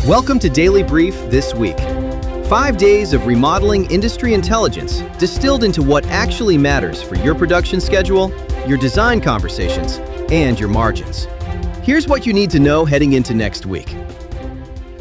Welcome to Daily Brief this week. 5 days of remodeling industry intelligence distilled into what actually matters for your production schedule, your design conversations, and your margins. Here's what you need to know heading into next week.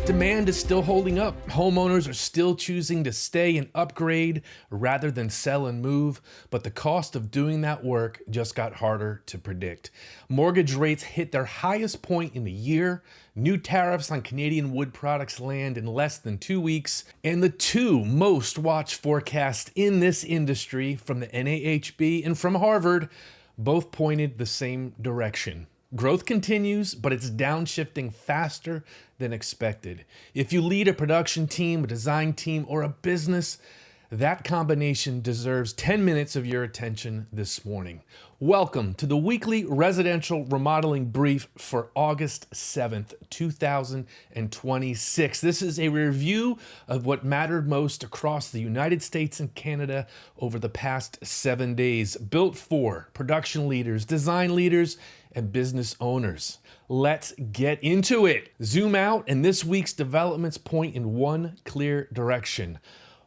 Demand is still holding up. Homeowners are still choosing to stay and upgrade rather than sell and move, but the cost of doing that work just got harder to predict. Mortgage rates hit their highest point in a year. New tariffs on Canadian wood products land in less than 2 weeks, and the two most watched forecasts in this industry from the NAHB and from Harvard both pointed the same direction. Growth continues, but it's downshifting faster than expected. If you lead a production team, a design team, or a business, that combination deserves 10 minutes of your attention this morning. Welcome to the weekly residential remodeling brief for August 7th, 2026. This is a review of what mattered most across the United States and Canada over the past 7 days, built for production leaders, design leaders, and business owners. Let's get into it. Zoom out, and this week's developments point in one clear direction.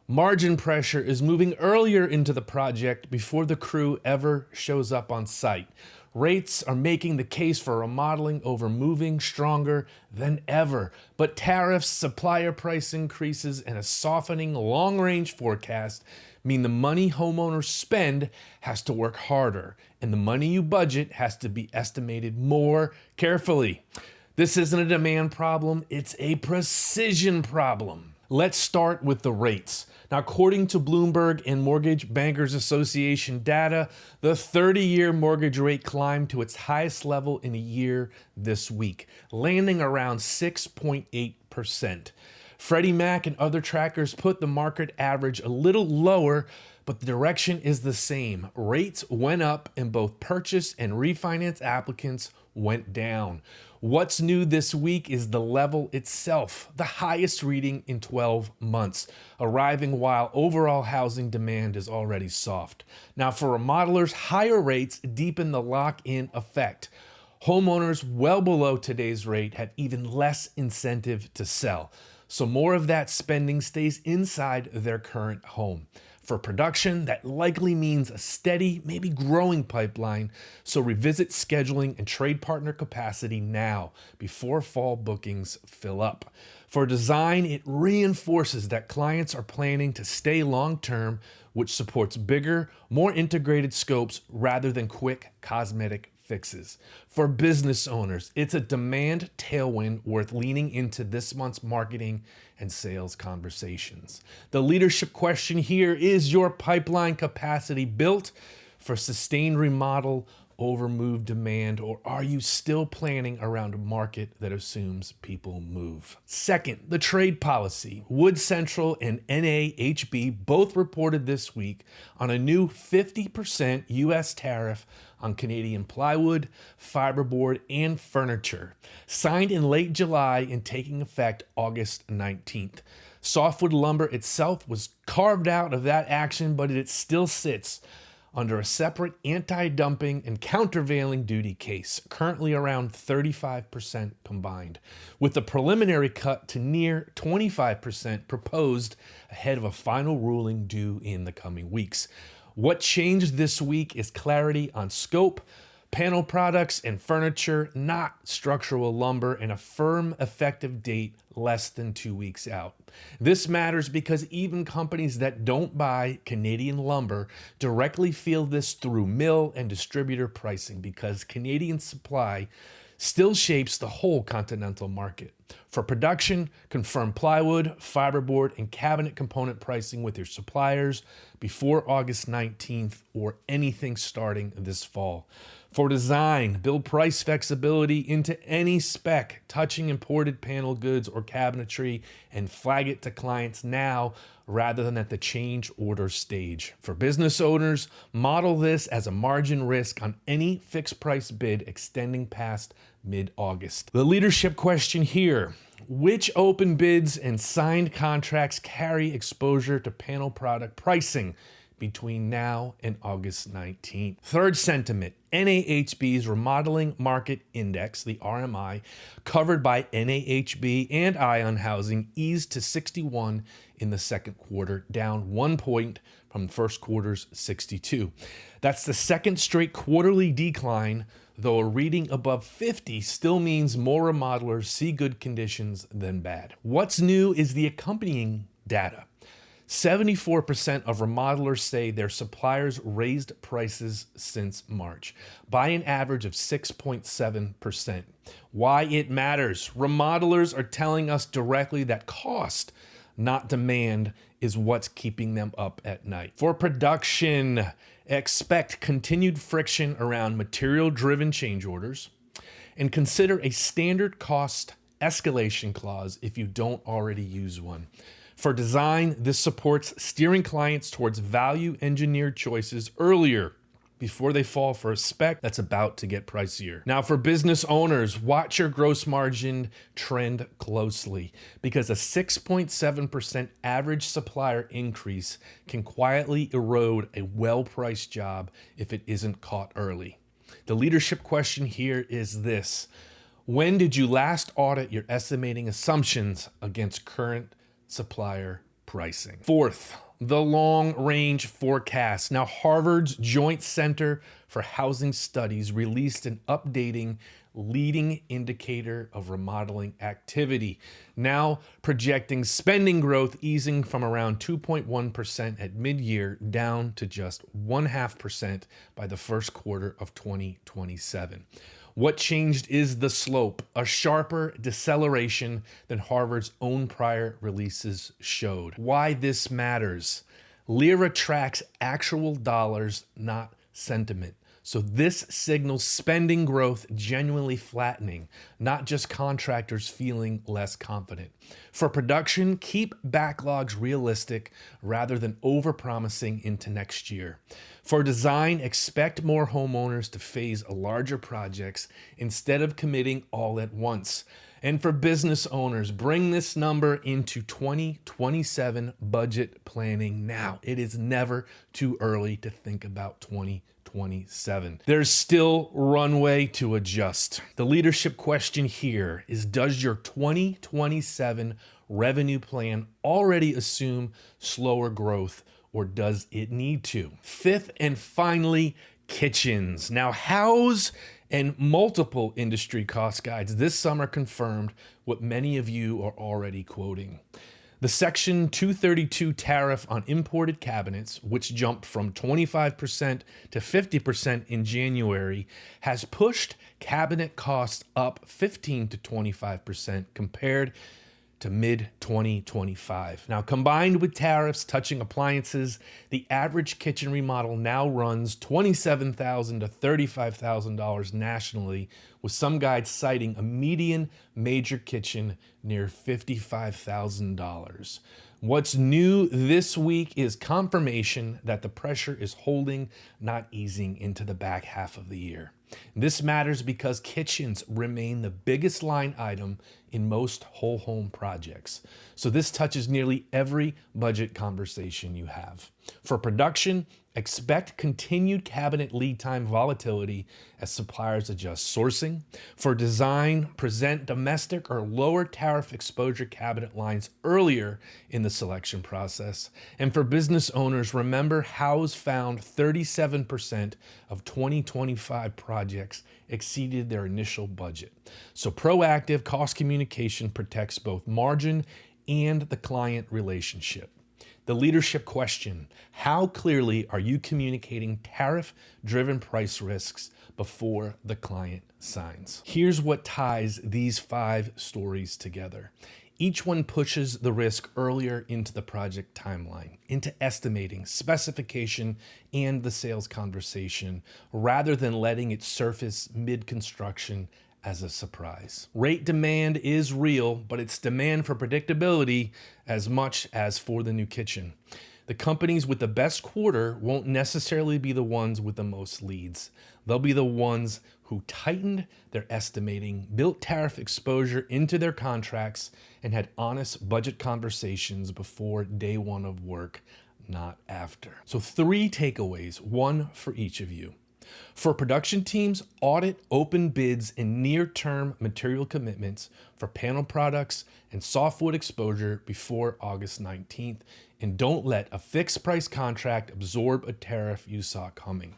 Margin pressure is moving earlier into the project before the crew ever shows up on site. Rates are making the case for remodeling over moving stronger than ever. But tariffs, supplier price increases, and a softening long-range forecast mean the money homeowners spend has to work harder, and the money you budget has to be estimated more carefully. This isn't a demand problem, it's a precision problem. Let's start with the rates. Now, according to Bloomberg and Mortgage Bankers Association data, the 30-year mortgage rate climbed to its highest level in a year this week, landing around 6.8%. Freddie Mac and other trackers put the market average a little lower, but the direction is the same. Rates went up and both purchase and refinance applicants went down. What's new this week is the level itself, the highest reading in 12 months, arriving while overall housing demand is already soft. Now, for remodelers, higher rates deepen the lock-in effect. Homeowners well below today's rate have even less incentive to sell, so more of that spending stays inside their current home. For production, that likely means a steady, maybe growing pipeline, so revisit scheduling and trade partner capacity now before fall bookings fill up. For design, it reinforces that clients are planning to stay long-term, which supports bigger, more integrated scopes rather than quick cosmetic fixes. For business owners, it's a demand tailwind worth leaning into this month's marketing and sales conversations. The leadership question here: is your pipeline capacity built for sustained remodel over move demand, or are you still planning around a market that assumes people move? Second, the trade policy. Wood Central and NAHB both reported this week on a new 50% U.S. tariff on Canadian plywood, fiberboard, and furniture, signed in late July and taking effect August 19th. Softwood lumber itself was carved out of that action, but it still sits under a separate anti-dumping and countervailing duty case, currently around 35% combined, with a preliminary cut to near 25% proposed ahead of a final ruling due in the coming weeks. What changed this week is clarity on scope, panel products, and furniture, not structural lumber, and a firm effective date less than 2 weeks out. This matters because even companies that don't buy Canadian lumber directly feel this through mill and distributor pricing, because Canadian supply still shapes the whole continental market. For production, confirm plywood, fiberboard, and cabinet component pricing with your suppliers before August 19th or anything starting this fall. For design, build price flexibility into any spec touching imported panel goods or cabinetry and flag it to clients now rather than at the change order stage. For business owners, model this as a margin risk on any fixed price bid extending past mid-August. The leadership question here: which open bids and signed contracts carry exposure to panel product pricing between now and August 19th? Third sentiment: NAHB's Remodeling Market Index, the RMI, covered by NAHB and Ion Housing, eased to 61 in the second quarter, down 1 point from the first quarter's 62. That's the second straight quarterly decline, though a reading above 50 still means more remodelers see good conditions than bad. What's new is the accompanying data. 74% of remodelers say their suppliers raised prices since March by an average of 6.7%. Why it matters. Remodelers are telling us directly that cost, not demand, is what's keeping them up at night. For production, expect continued friction around material-driven change orders, and consider a standard cost escalation clause if you don't already use one. For design, this supports steering clients towards value-engineered choices earlier before they fall for a spec that's about to get pricier. Now, for business owners, watch your gross margin trend closely because a 6.7% average supplier increase can quietly erode a well-priced job if it isn't caught early. The leadership question here is this: when did you last audit your estimating assumptions against current supplier pricing? Fourth, the long-range forecast. Now, Harvard's Joint Center for Housing Studies released an updating leading indicator of remodeling activity, now projecting spending growth easing from around 2.1% at mid-year down to just 0.5% by the first quarter of 2027. What changed is the slope, a sharper deceleration than Harvard's own prior releases showed. Why this matters: LIRA tracks actual dollars, not sentiment. So this signals spending growth genuinely flattening, not just contractors feeling less confident. For production, keep backlogs realistic rather than overpromising into next year. For design, expect more homeowners to phase larger projects instead of committing all at once. And for business owners, bring this number into 2027 budget planning now. It is never too early to think about 2027. There's still runway to adjust. The leadership question here is, does your 2027 revenue plan already assume slower growth, or does it need to? Fifth and finally, kitchens. Now, Houzz and multiple industry cost guides this summer confirmed what many of you are already quoting. The Section 232 tariff on imported cabinets, which jumped from 25% to 50% in January, has pushed cabinet costs up 15 to 25% compared to mid-2025. Now, combined with tariffs touching appliances, the average kitchen remodel now runs $27,000 to $35,000 nationally, with some guides citing a median major kitchen near $55,000. What's new this week is confirmation that the pressure is holding, not easing into the back half of the year. This matters because kitchens remain the biggest line item in most whole home projects. So this touches nearly every budget conversation you have. For production, expect continued cabinet lead time volatility as suppliers adjust sourcing. For design, present domestic or lower tariff exposure cabinet lines earlier in the selection process. And for business owners, remember Houzz found 37% of 2025 projects exceeded their initial budget. So proactive cost communication protects both margin and the client relationship. The leadership question: how clearly are you communicating tariff-driven price risks before the client signs? Here's what ties these 5 stories together. Each one pushes the risk earlier into the project timeline, into estimating, specification, and the sales conversation, rather than letting it surface mid-construction as a surprise. Rate demand is real, but it's demand for predictability as much as for the new kitchen. The companies with the best quarter won't necessarily be the ones with the most leads. They'll be the ones who tightened their estimating, built tariff exposure into their contracts, and had honest budget conversations before day one of work, not after. So 3 takeaways, one for each of you. For production teams, audit open bids and near-term material commitments for panel products and softwood exposure before August 19th, and don't let a fixed price contract absorb a tariff you saw coming.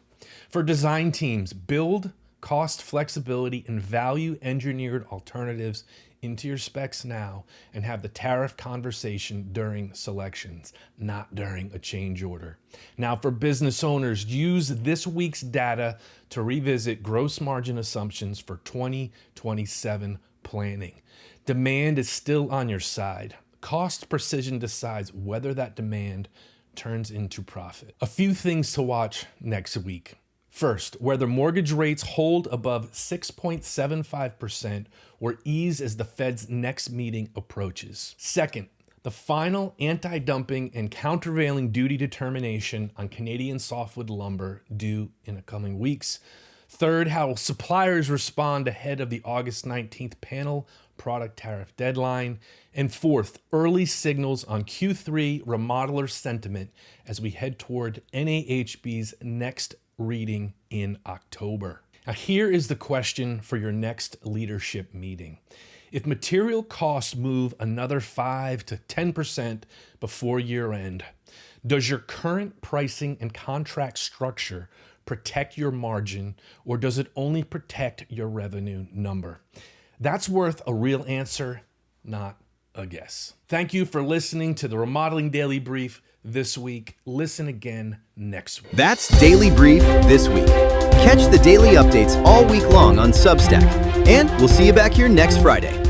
For design teams, build cost flexibility and value engineered alternatives into your specs now and have the tariff conversation during selections, not during a change order. Now, for business owners, use this week's data to revisit gross margin assumptions for 2027 planning. Demand is still on your side. Cost precision decides whether that demand turns into profit. A few things to watch next week. First, whether mortgage rates hold above 6.75% or ease as the Fed's next meeting approaches. Second, the final anti-dumping and countervailing duty determination on Canadian softwood lumber due in the coming weeks. Third, how suppliers respond ahead of the August 19th panel product tariff deadline. And fourth, early signals on Q3 remodeler sentiment as we head toward NAHB's next reading in October. Now, here is the question for your next leadership meeting. If material costs move another 5 to 10% before year end, does your current pricing and contract structure protect your margin, or does it only protect your revenue number? That's worth a real answer, not a guess. Thank you for listening to the Remodeling Daily Brief this week. Listen again next week. That's Daily Brief this week. Catch the daily updates all week long on Substack. And we'll see you back here next Friday.